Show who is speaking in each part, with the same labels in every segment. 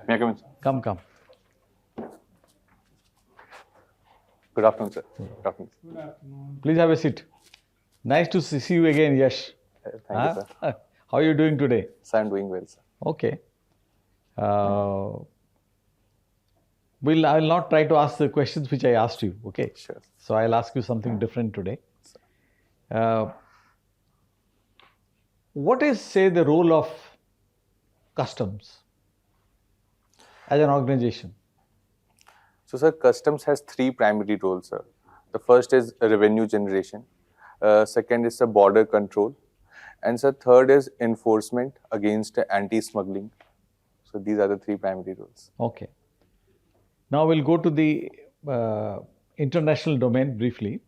Speaker 1: May I come in, sir?
Speaker 2: Come.
Speaker 1: Good afternoon, sir. Good afternoon.
Speaker 2: Please have a seat. Nice to see you again, Yash.
Speaker 1: Thank you, sir.
Speaker 2: How are you doing today?
Speaker 1: Sir, I'm doing well, sir.
Speaker 2: Okay. I'll not try to ask the questions which I asked you, okay?
Speaker 1: Sure.
Speaker 2: So I'll ask you something different today. What is, say, the role of customs as an organization?
Speaker 1: So, sir, customs has three primary roles, sir. The first is revenue generation. Second is the border control. And sir, third is enforcement against anti-smuggling. So these are the three primary roles.
Speaker 2: Okay. Now we'll go to the international domain briefly.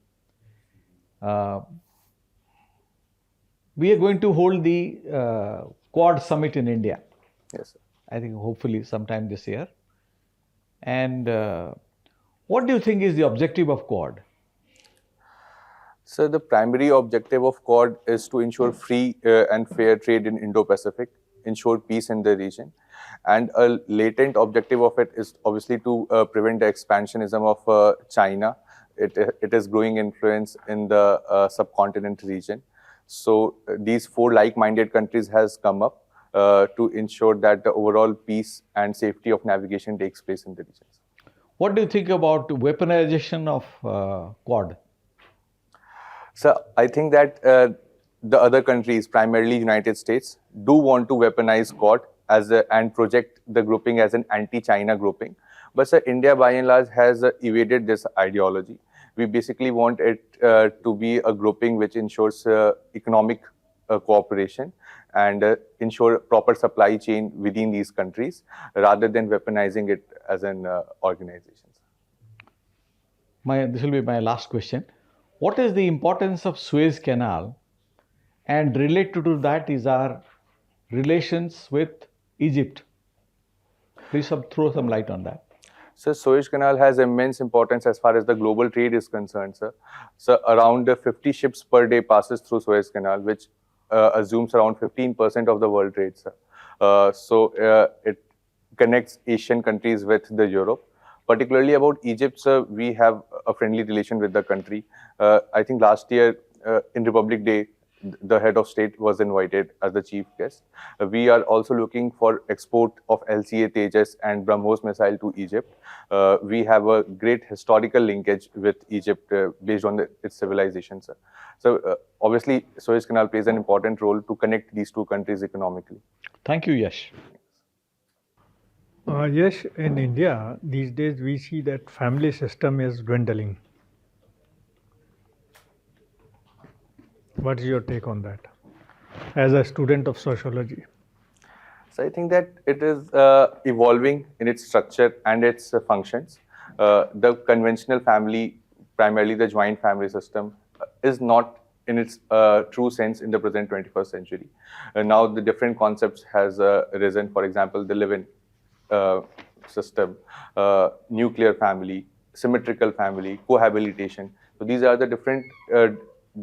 Speaker 2: We are going to hold the Quad Summit in India.
Speaker 1: Yes, sir.
Speaker 2: I think hopefully sometime this year. And what do you think is the objective of Quad?
Speaker 1: So the primary objective of Quad is to ensure free and fair trade in Indo-Pacific, ensure peace in the region. And a latent objective of it is obviously to prevent the expansionism of China. It is growing influence in the subcontinent region. So these four like-minded countries has come up to ensure that the overall peace and safety of navigation takes place in the regions.
Speaker 2: What do you think about weaponization of Quad?
Speaker 1: So I think that the other countries, primarily United States, do want to weaponize Quad and project the grouping as an anti-China grouping. But sir, India by and large has evaded this ideology. We basically want it to be a grouping which ensures economic cooperation and ensure proper supply chain within these countries rather than weaponizing it as an organization.
Speaker 2: This will be my last question. What is the importance of Suez Canal, and related to that is our relations with Egypt? Please throw some light on that.
Speaker 1: So Suez Canal has immense importance as far as the global trade is concerned, sir. So around 50 ships per day passes through Suez Canal, which assumes around 15% of the world trade, sir. So it connects Asian countries with the Europe. Particularly about Egypt, sir, we have a friendly relation with the country. I think last year in Republic Day, the head of state was invited as the chief guest. We are also looking for export of LCA Tejas and BrahMos missile to Egypt. We have a great historical linkage with Egypt based on its civilization, sir. So obviously, Suez Canal plays an important role to connect these two countries economically.
Speaker 2: Thank you, Yash.
Speaker 3: Yes, in India, these days we see that family system is dwindling. What is your take on that as a student of sociology?
Speaker 1: So I think that it is evolving in its structure and its functions. The conventional family, primarily the joint family system, is not in its true sense in the present 21st century. Now the different concepts has arisen. For example, the live-in system, nuclear family, symmetrical family, cohabitation. So these are the different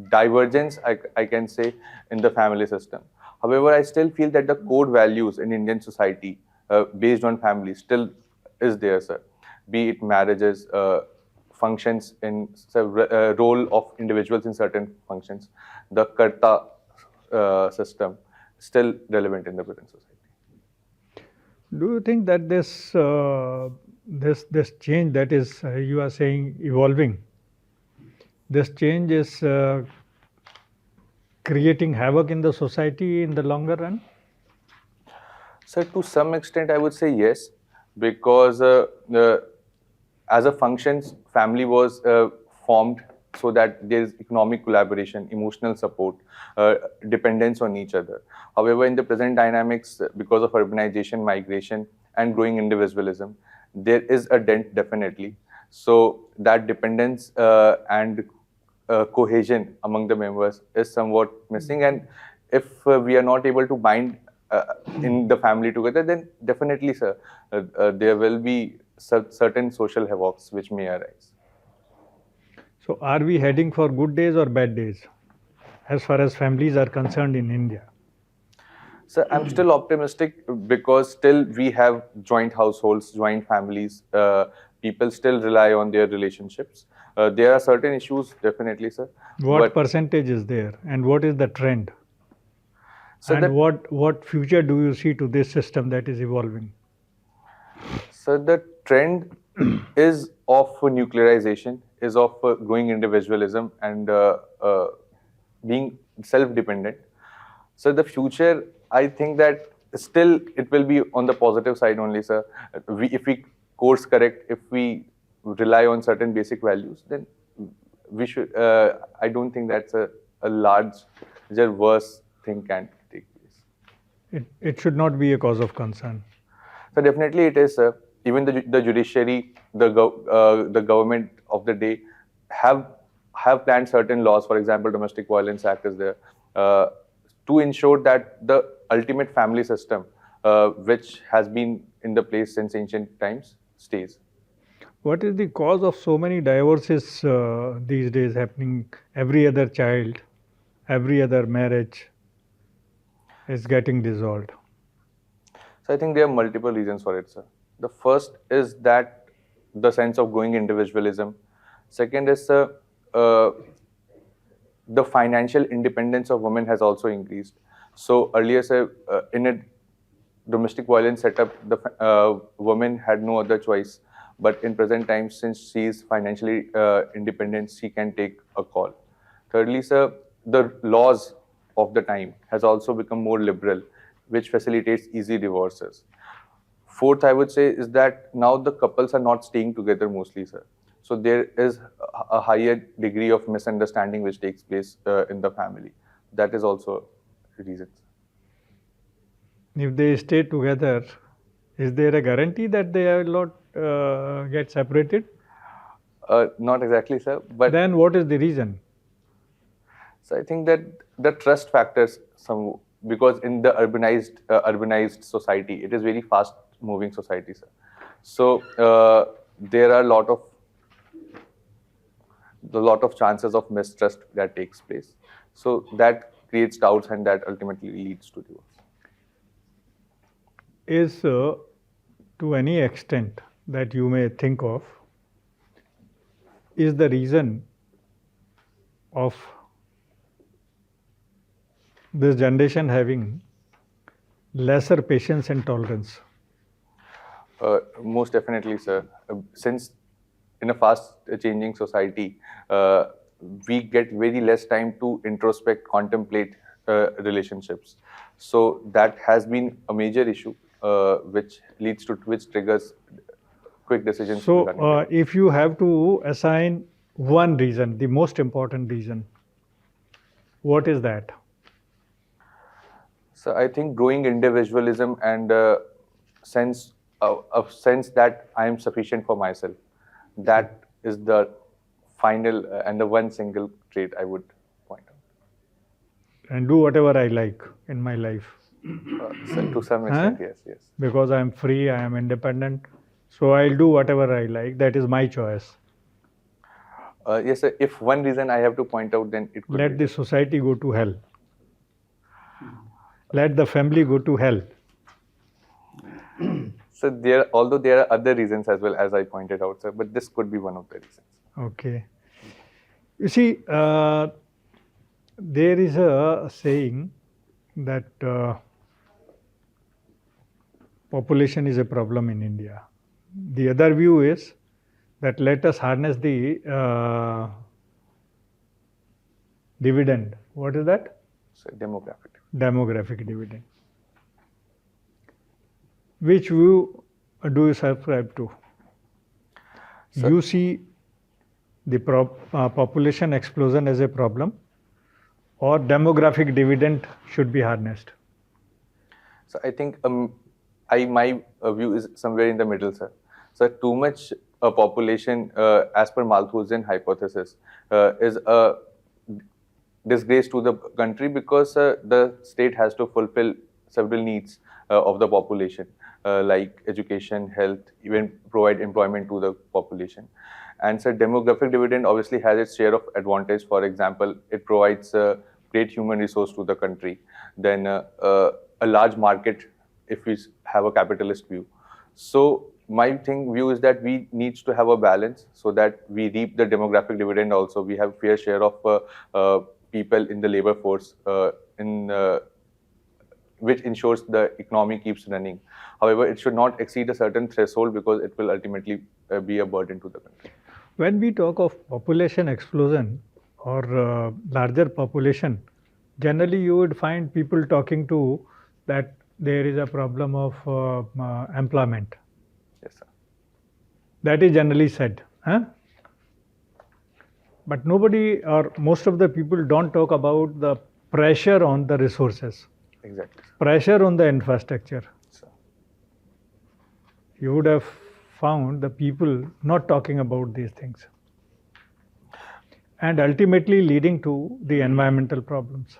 Speaker 1: divergence, I can say, in the family system. However, I still feel that the core values in Indian society based on family still is there, sir. Be it marriages, functions in role of individuals in certain functions. The Karta system still relevant in the present society.
Speaker 3: Do you think that this change that is you are saying evolving, this change is creating havoc in the society in the longer run?
Speaker 1: So to some extent, I would say yes, because as a function, family was formed so that there is economic collaboration, emotional support, dependence on each other. However, in the present dynamics, because of urbanization, migration, and growing individualism, there is a dent definitely. So that dependence and cohesion among the members is somewhat missing. And if we are not able to bind in the family together, then definitely, sir, there will be certain social havocs which may arise.
Speaker 3: So are we heading for good days or bad days as far as families are concerned in India?
Speaker 1: So I'm still optimistic because still we have joint households, joint families. People still rely on their relationships. There are certain issues, definitely, sir.
Speaker 3: What
Speaker 1: But
Speaker 3: percentage is there, and what is the trend?
Speaker 1: so
Speaker 3: And
Speaker 1: that
Speaker 3: what future do you see to this system that is evolving?
Speaker 1: so the trend is of nuclearization, is of growing individualism and being self-dependent. So the future, I think that still it will be on the positive side only, sir. If we course correct, if we rely on certain basic values, then we should. I don't think that's a larger worse thing can take place.
Speaker 3: It should not be a cause of concern.
Speaker 1: So definitely it is. Even the judiciary, the government of the day have planned certain laws. For example, Domestic Violence Act is there to ensure that the ultimate family system, which has been in the place since ancient times, stays.
Speaker 3: What is the cause of so many divorces these days happening? Every other child, every other marriage is getting dissolved.
Speaker 1: So I think there are multiple reasons for it, sir. The first is that the sense of growing individualism. Second is the financial independence of women has also increased. So earlier, sir, in a domestic violence setup, the woman had no other choice. But in present times, since she is financially independent, she can take a call. Thirdly, sir, the laws of the time has also become more liberal, which facilitates easy divorces. Fourth, I would say, is that now the couples are not staying together mostly, sir. So there is a higher degree of misunderstanding which takes place in the family. That is also a reason.
Speaker 3: If they stay together, is there a guarantee that they will not get separated?
Speaker 1: Not exactly, sir, but
Speaker 3: Then what is the reason?
Speaker 1: so I think that the trust factors some because in the urbanized society, it is very fast moving society, sir. So there are a lot of chances of mistrust that takes place. So that creates doubts and that ultimately leads to divorce.
Speaker 3: Is to any extent that you may think of, is the reason of this generation having lesser patience and tolerance?
Speaker 1: Most definitely, sir. Since in a fast changing society, we get very less time to introspect, contemplate relationships. So that has been a major issue, which triggers quick decisions.
Speaker 3: So,
Speaker 1: regarding that.
Speaker 3: if you have to assign one reason, the most important reason, what is that?
Speaker 1: So I think growing individualism and sense a sense that I am sufficient for myself. That is the final and the one single trait I would point out.
Speaker 3: And do whatever I like in my life.
Speaker 1: So to some extent, yes.
Speaker 3: Because I am free, I am independent. So I'll do whatever I like. That is my choice.
Speaker 1: Yes, sir. If one reason I have to point out, then it could
Speaker 3: Let
Speaker 1: be.
Speaker 3: the society go to hell. Let the family go to hell.
Speaker 1: So although there are other reasons as well, as I pointed out, sir, but this could be one of the reasons.
Speaker 3: Okay. You see, there is a saying that population is a problem in India. The other view is that let us harness the dividend. What is that?
Speaker 1: So demographic.
Speaker 3: Demographic dividend. Which view do you subscribe to?
Speaker 1: Sir,
Speaker 3: You see the population explosion as a problem, or demographic dividend should be harnessed?
Speaker 1: So I think my view is somewhere in the middle, sir. So too much population, as per Malthusian hypothesis, is a disgrace to the country because the state has to fulfill several needs of the population, like education, health, even provide employment to the population. And so demographic dividend obviously has its share of advantage. For example, it provides a great human resource to the country. Then a large market if we have a capitalist view. So my view is that we need to have a balance so that we reap the demographic dividend also. We have fair share of people in the labor force which ensures the economy keeps running. However, it should not exceed a certain threshold because it will ultimately be a burden to the country.
Speaker 3: When we talk of population explosion or larger population, generally you would find people talking to that there is a problem of employment.
Speaker 1: Yes, sir.
Speaker 3: That is generally said. But nobody or most of the people don't talk about the pressure on the resources,
Speaker 1: Exactly, sir.
Speaker 3: pressure on the infrastructure.
Speaker 1: Sir.
Speaker 3: You would have found the people not talking about these things and ultimately leading to the environmental problems.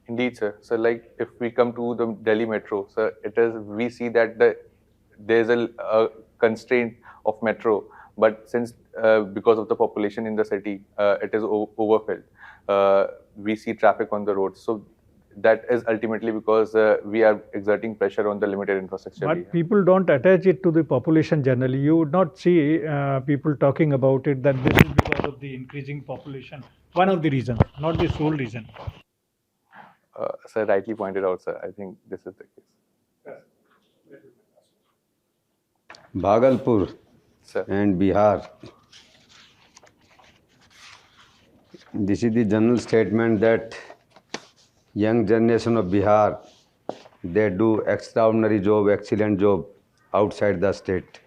Speaker 1: Indeed, sir. So, like if we come to the Delhi metro, sir, we see that there's a constraint of metro, but since because of the population in the city, it is overfilled. We see traffic on the roads. So that is ultimately because we are exerting pressure on the limited infrastructure.
Speaker 3: But people don't attach it to the population generally. You would not see people talking about it that this is because of the increasing population. One of the reasons, not the sole reason.
Speaker 1: Sir rightly pointed out, sir. I think this is the case.
Speaker 4: Bhagalpur
Speaker 1: Sir.
Speaker 4: and Bihar. This is the general statement that young generation of Bihar, they do extraordinary job, excellent job outside the state.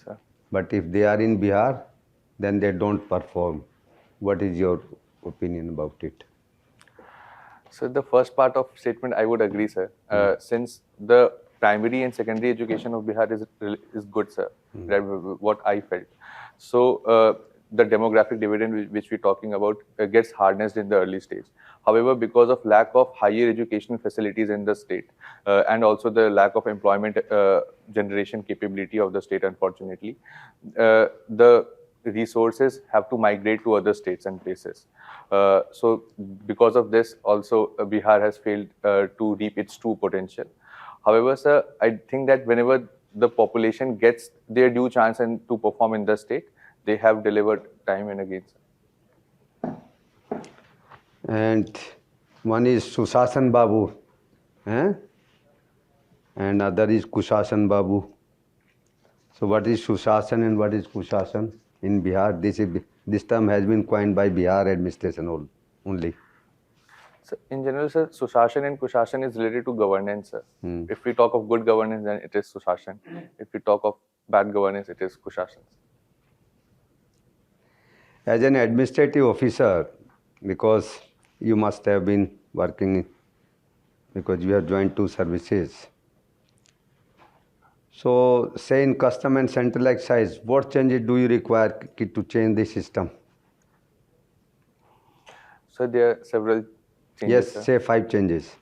Speaker 1: Sir.
Speaker 4: But if they are in Bihar, then they don't perform. What is your opinion about it?
Speaker 1: So the first part of statement, I would agree, sir. Since the primary and secondary education of Bihar is good, sir. That what I felt. So the demographic dividend which we're talking about gets harnessed in the early stage. However, because of lack of higher education facilities in the state and also the lack of employment generation capability of the state, unfortunately, the resources have to migrate to other states and places. So because of this, also Bihar has failed to reap its true potential. However, sir, I think that whenever the population gets their due chance and to perform in the state, they have delivered time and again, sir.
Speaker 4: And one is Susasan Babu, and other is Kushasan Babu. So what is Susasan and what is Kushasan in Bihar? This term has been coined by Bihar administration only.
Speaker 1: So in general, sir, Sushashan and Kushashan is related to governance, sir. If we talk of good governance, then it is Sushashan. If we talk of bad governance, it is Kushashan.
Speaker 4: As an administrative officer, because you must have been working, because you have joined two services. So, say in custom and central excise, what changes do you require to change the system?
Speaker 1: So there are several changes.
Speaker 4: Yes,
Speaker 1: sir.
Speaker 4: say 5 changes.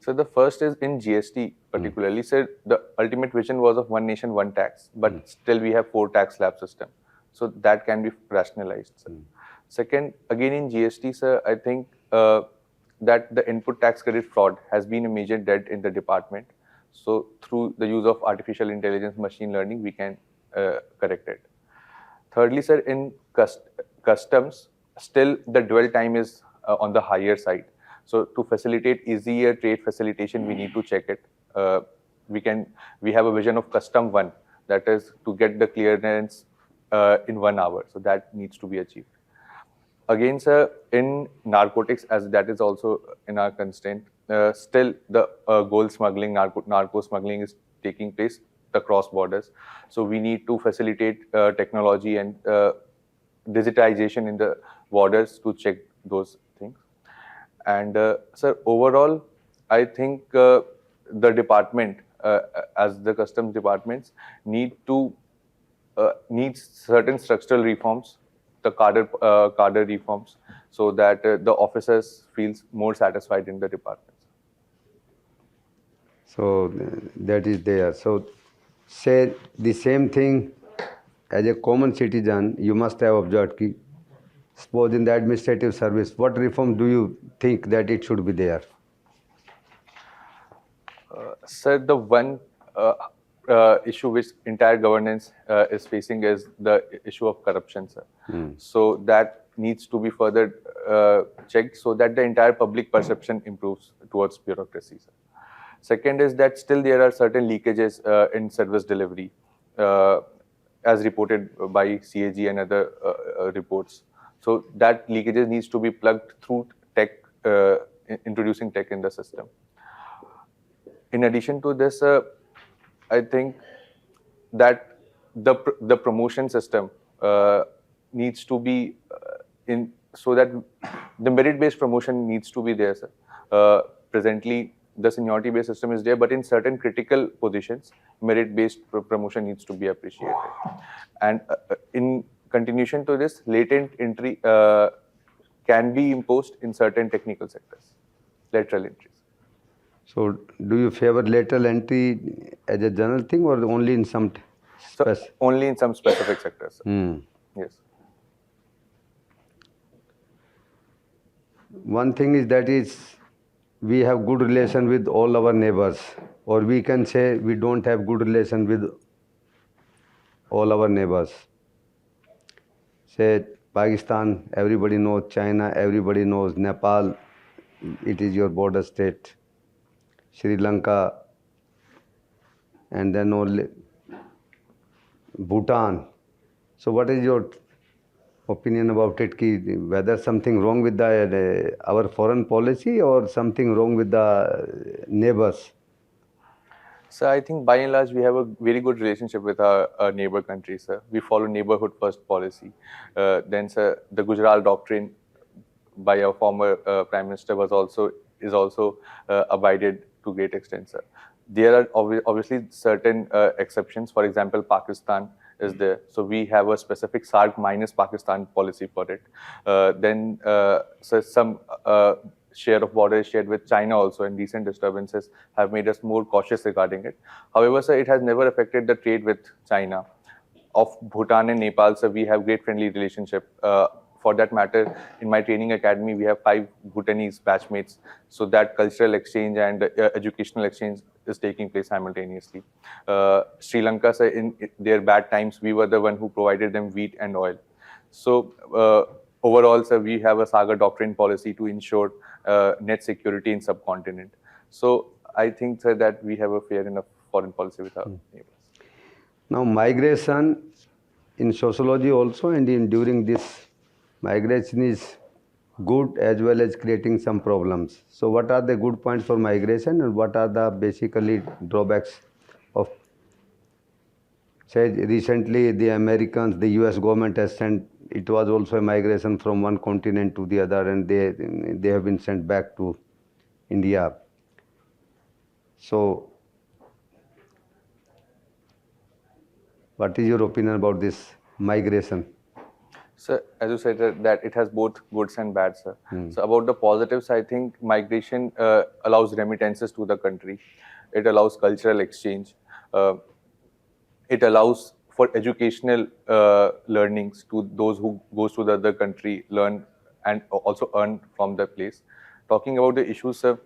Speaker 1: So the first is in GST particularly. So the ultimate vision was of one nation, one tax, but still we have 4 tax slab system. So that can be rationalized, sir. Second, again in GST, sir, I think that the input tax credit fraud has been a major debt in the department. So through the use of artificial intelligence, machine learning, we can correct it. Thirdly, sir, in customs, still the dwell time is on the higher side. So to facilitate easier trade facilitation, we need to check it. We have a vision of custom 1, that is to get the clearance in 1 hour. So that needs to be achieved. Again, sir, in narcotics, as that is also in our constraint, still the gold smuggling, narco smuggling is taking place across borders. So we need to facilitate technology and digitization in the borders to check those things. And sir, overall, I think the department, as the customs departments, needs certain structural reforms, the cadre reforms, so that the officers feels more satisfied in the departments.
Speaker 4: So that is there. So say the same thing as a common citizen, you must have observed that Suppose in the administrative service, what reform do you think that it should be there?
Speaker 1: Sir, the one issue which entire governance is facing is the issue of corruption, sir. So that needs to be further checked so that the entire public perception improves towards bureaucracy, sir. Second is that still there are certain leakages in service delivery, as reported by CAG and other reports. So that leakages needs to be plugged through tech, introducing tech in the system. In addition to this, I think that the promotion system needs to be in, so that the merit-based promotion needs to be there, sir. Presently, the seniority-based system is there, but in certain critical positions, merit-based promotion needs to be appreciated. And in continuation to this, latent entry can be imposed in certain technical sectors, lateral entries.
Speaker 4: So, do you favor lateral entry as a general thing or only in some
Speaker 1: So only in some specific sectors, sir. Yes.
Speaker 4: One thing is that we have good relation with all our neighbors, or we can say we don't have good relation with all our neighbors. Say Pakistan, everybody knows. China, everybody knows. Nepal, it is your border state. Sri Lanka, and then only Bhutan. So what is your opinion about it? Whether something wrong with our foreign policy or something wrong with the neighbors?
Speaker 1: So I think by and large we have a very good relationship with our neighbor countries, sir. We follow neighborhood first policy. Then, sir, the Gujarat doctrine by our former Prime Minister is also abided to great extent, sir. There are obviously certain exceptions. For example, Pakistan is there, so we have a specific SARC minus Pakistan policy for it. Then, so some share of border is shared with China also, and recent disturbances have made us more cautious regarding it. However, sir, it has never affected the trade with China. Of Bhutan and Nepal, sir, we have great friendly relationship. For that matter, in my training academy, we have 5 Bhutanese batchmates, so that cultural exchange and educational exchange is taking place simultaneously. Sri Lanka, sir, in their bad times, we were the one who provided them wheat and oil. So overall, sir, we have a Sagar doctrine policy to ensure net security in subcontinent. So I think, sir, that we have a fair enough foreign policy with our neighbors.
Speaker 4: Now, migration in sociology also, and during this migration is good as well as creating some problems. So what are the good points for migration and what are the basically drawbacks of, say, recently the Americans, the US government has sent, it was also a migration from one continent to the other, and they have been sent back to India. So what is your opinion about this migration?
Speaker 1: So, as you said, that it has both goods and bads, sir. So, about the positives, I think migration allows remittances to the country. It allows cultural exchange. It allows for educational learnings to those who goes to the other country, learn and also earn from the place. Talking about the issues, sir,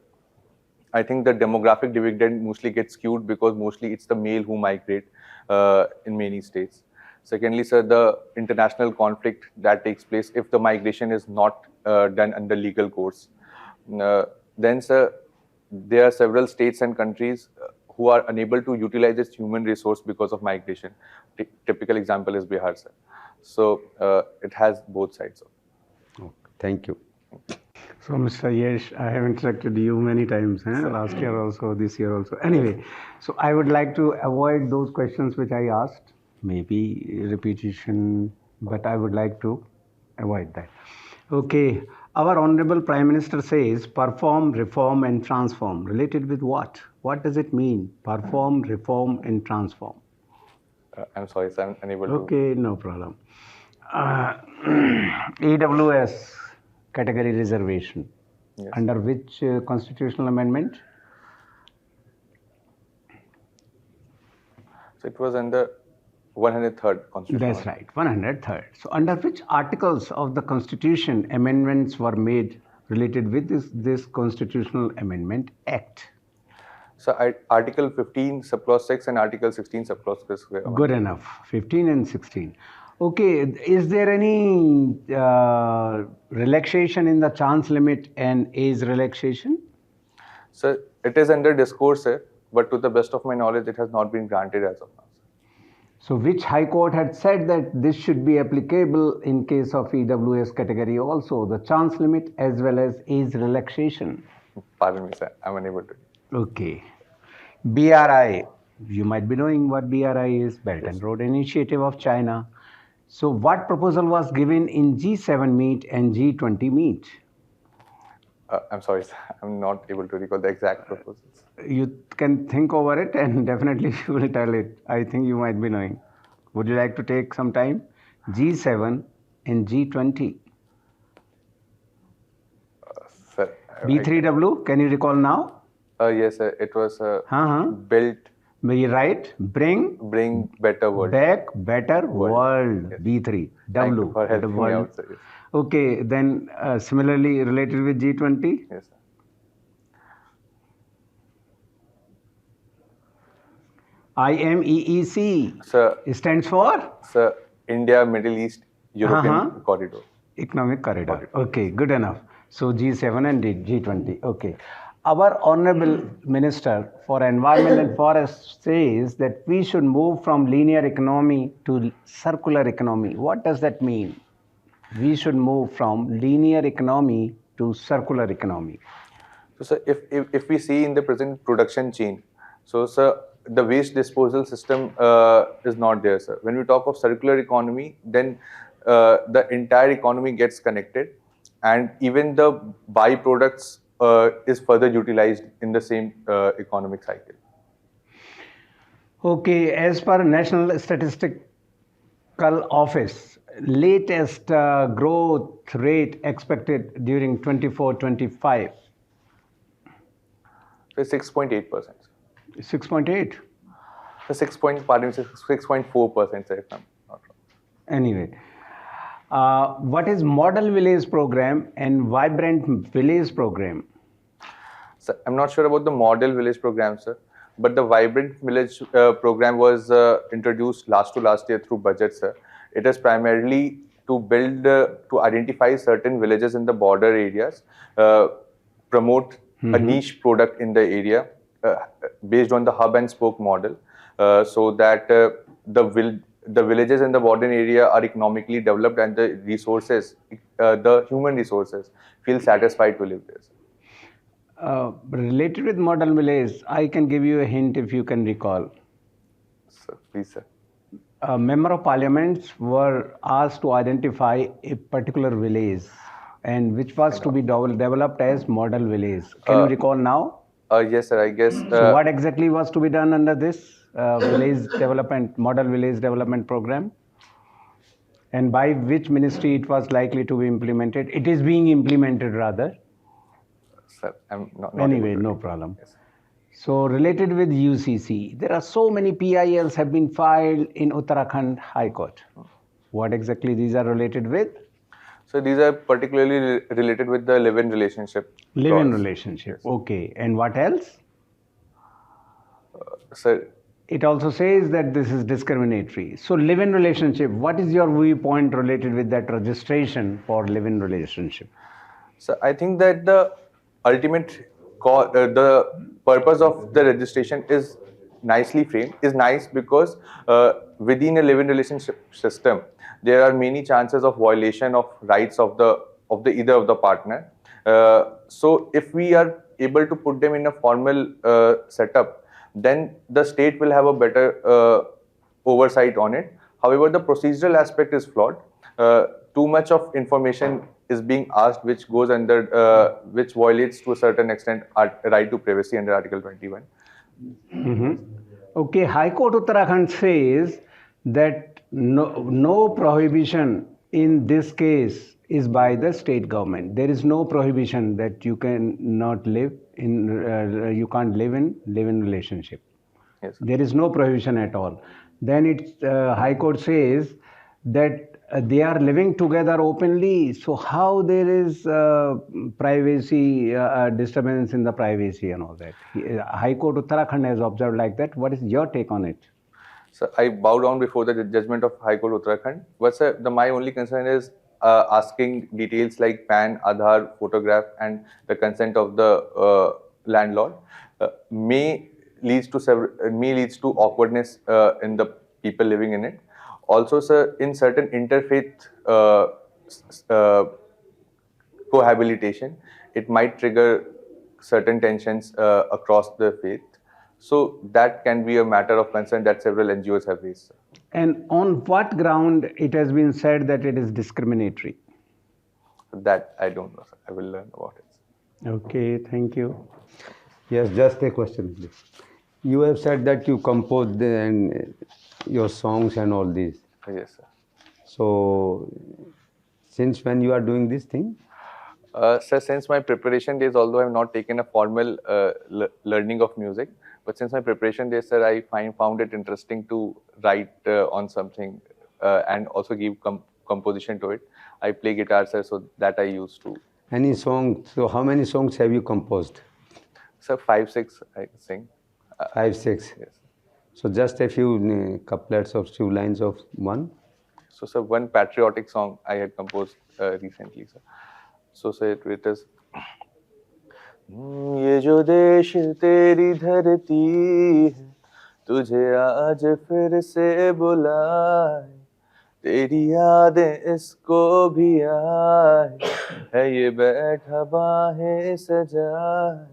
Speaker 1: I think the demographic dividend mostly gets skewed because mostly it's the male who migrate in many states. Secondly, sir, the international conflict that takes place if the migration is not done under legal course. Then, sir, there are several states and countries who are unable to utilize its human resource because of migration. Typical example is Bihar, sir. So it has both sides.
Speaker 4: Okay, thank you.
Speaker 5: So, Mr. Yash, I have interacted you many times, last year also, this year also. Anyway, so I would like to avoid those questions which I asked, maybe repetition, but I would like to avoid that. Okay, our Honorable Prime Minister says, perform, reform and transform. Related with what? What does it mean? Perform, reform and transform.
Speaker 1: I'm sorry, sir, I'm unable to.
Speaker 5: Okay, no problem. EWS category reservation.
Speaker 1: Yes.
Speaker 5: Under which constitutional amendment?
Speaker 1: So it was under 103rd Constitution.
Speaker 5: That's right, 103rd. So under which articles of the Constitution amendments were made related with this Constitutional Amendment Act?
Speaker 1: So Article 15 subclause 6 and Article 16 subclause 6.
Speaker 5: Good enough, 15 and 16. Okay, is there any relaxation in the chance limit and age relaxation?
Speaker 1: So it is under discourse, sir, but to the best of my knowledge, it has not been granted as of now.
Speaker 5: So which High Court had said that this should be applicable in case of EWS category also, the chance limit as well as age relaxation?
Speaker 1: Pardon me, sir, I'm unable to.
Speaker 5: Okay. BRI, you might be knowing what BRI is, Belt and Road Initiative of China. So what proposal was given in G7 meet and G20 meet?
Speaker 1: I'm sorry, sir, I'm not able to recall the exact proposals.
Speaker 5: You can think over it and definitely you will tell it. I think you might be knowing. Would you like to take some time? G7 and G20.
Speaker 1: Sir,
Speaker 5: B3W, can you recall now?
Speaker 1: yes, sir, it was
Speaker 5: Uh-huh.
Speaker 1: built,
Speaker 5: Be right. Bring
Speaker 1: bring better world.
Speaker 5: back better world.
Speaker 1: Yes.
Speaker 5: B3.
Speaker 1: Thank
Speaker 5: W.
Speaker 1: you for
Speaker 5: the
Speaker 1: helping me
Speaker 5: world.
Speaker 1: out, sir. Yes,
Speaker 5: Okay, then similarly related with G20.
Speaker 1: yes, sir.
Speaker 5: IMEEC
Speaker 1: Sir,
Speaker 5: stands for
Speaker 1: sir, India, Middle East, European
Speaker 5: Uh-huh.
Speaker 1: corridor.
Speaker 5: Economic Corridor. Okay, good enough. So G7 and G20. Okay. Our Honorable Minister for Environment and Forest says that we should move from linear economy to circular economy. What does that mean? We should move from linear economy to circular economy.
Speaker 1: So, sir, if we see in the present production chain, so, sir, the waste disposal system is not there, sir. When we talk of circular economy, then the entire economy gets connected, and even the byproducts is further utilized in the same economic cycle.
Speaker 5: Okay, as per National Statistical Office, latest growth rate expected during 24-25.
Speaker 1: So 6.8%.
Speaker 5: 6.8.
Speaker 1: So 6.4%, sir, if I'm not wrong.
Speaker 5: Anyway, what is Model Village Program and Vibrant Village Program?
Speaker 1: So I'm not sure about the model village program, sir, but the vibrant village program was introduced last year through budget, sir. It is primarily to build, to identify certain villages in the border areas, promote a niche product in the area based on the hub and spoke model, so that the villages in the border area are economically developed and the resources, the human resources, feel satisfied to live there.
Speaker 5: Related with Model Village, I can give you a hint if you can recall.
Speaker 1: So, please, sir.
Speaker 5: Member of Parliaments were asked to identify a particular village and which was to be developed as Model Village. Can you recall now?
Speaker 1: Yes, sir, I guess.
Speaker 5: So what exactly was to be done under this village development, Model Village Development Program? And by which ministry it was likely to be implemented? It is being implemented rather.
Speaker 1: Sir, I'm not
Speaker 5: Anyway,
Speaker 1: able to
Speaker 5: no
Speaker 1: recall.
Speaker 5: problem.
Speaker 1: Yes.
Speaker 5: So related with UCC, there are so many PILs have been filed in Uttarakhand High Court. What exactly these are related with?
Speaker 1: So these are particularly related with the live-in relationship.
Speaker 5: Live-in
Speaker 1: clause.
Speaker 5: relationship. Okay. And what else?
Speaker 1: Sir,
Speaker 5: It also says that this is discriminatory. So live-in relationship, what is your viewpoint related with that registration for live-in relationship?
Speaker 1: so I think that the ultimate the purpose of the registration is nicely framed, is nice because within a live-in relationship system, there are many chances of violation of rights of the either of the partner. So if we are able to put them in a formal setup, then the state will have a better oversight on it. However, the procedural aspect is flawed. Too much of information is being asked, which goes under, which violates to a certain extent our right to privacy under Article 21.
Speaker 5: Okay, High Court Uttarakhand says that no prohibition in this case is by the state government. There is no prohibition that you can not live in, you can't live in relationship.
Speaker 1: Yes.
Speaker 5: There is no prohibition at all. then it's High Court says that they are living together openly. So how there is privacy disturbance in the privacy and all that? High Court Uttarakhand has observed like that. What is your take on it?
Speaker 1: So I bow down before the judgment of High Court Uttarakhand. But sir, my only concern is asking details like PAN, Aadhaar, photograph, and the consent of the landlord may leads to awkwardness in the people living in it. Also, sir, in certain interfaith cohabitation, it might trigger certain tensions across the faith. So that can be a matter of concern that several NGOs have raised.
Speaker 5: And on what ground it has been said that it is discriminatory?
Speaker 1: That I don't know, sir. I will learn about it.
Speaker 5: Okay, thank you.
Speaker 4: Yes, just a question, please. You have said that you composed your songs and all these.
Speaker 1: Yes, sir.
Speaker 4: So, since when you are doing this thing?
Speaker 1: Sir, since my preparation days, although I have not taken a formal learning of music, but since my preparation days, sir, I found it interesting to write on something and also give composition to it. I play guitar, sir, so that I used to.
Speaker 4: Any song? So, how many songs have you composed?
Speaker 1: Sir, 5, 6 I sing.
Speaker 4: 5, 6.
Speaker 1: Yes.
Speaker 4: So, just a few couplets or few lines of one.
Speaker 1: So, sir, one patriotic song I had composed recently, sir. So, sir, it is. ये जो देश तेरी धरती है, तुझे आज फिर से बुलाए, तेरी यादें इसको भी आए, है ये बैठा बाहें सजाए,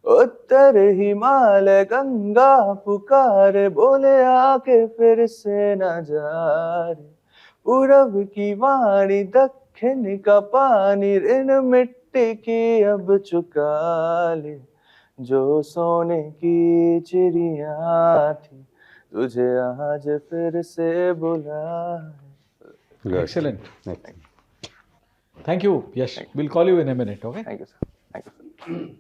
Speaker 1: उत्तर हिमालय गंगा पुकारे, बोले आके फिर से न जा रे, पूरब की वाणी दक्षिण का पानी, ऋण मिट्टी की अब चुका ले, जो सोने की चिड़िया थी, तुझे आज फिर से बुलाए.
Speaker 2: Excellent.
Speaker 4: Okay.
Speaker 2: Thank you. Yes, we'll call you in a minute. Okay.
Speaker 1: Thank you, sir. Thank you, sir.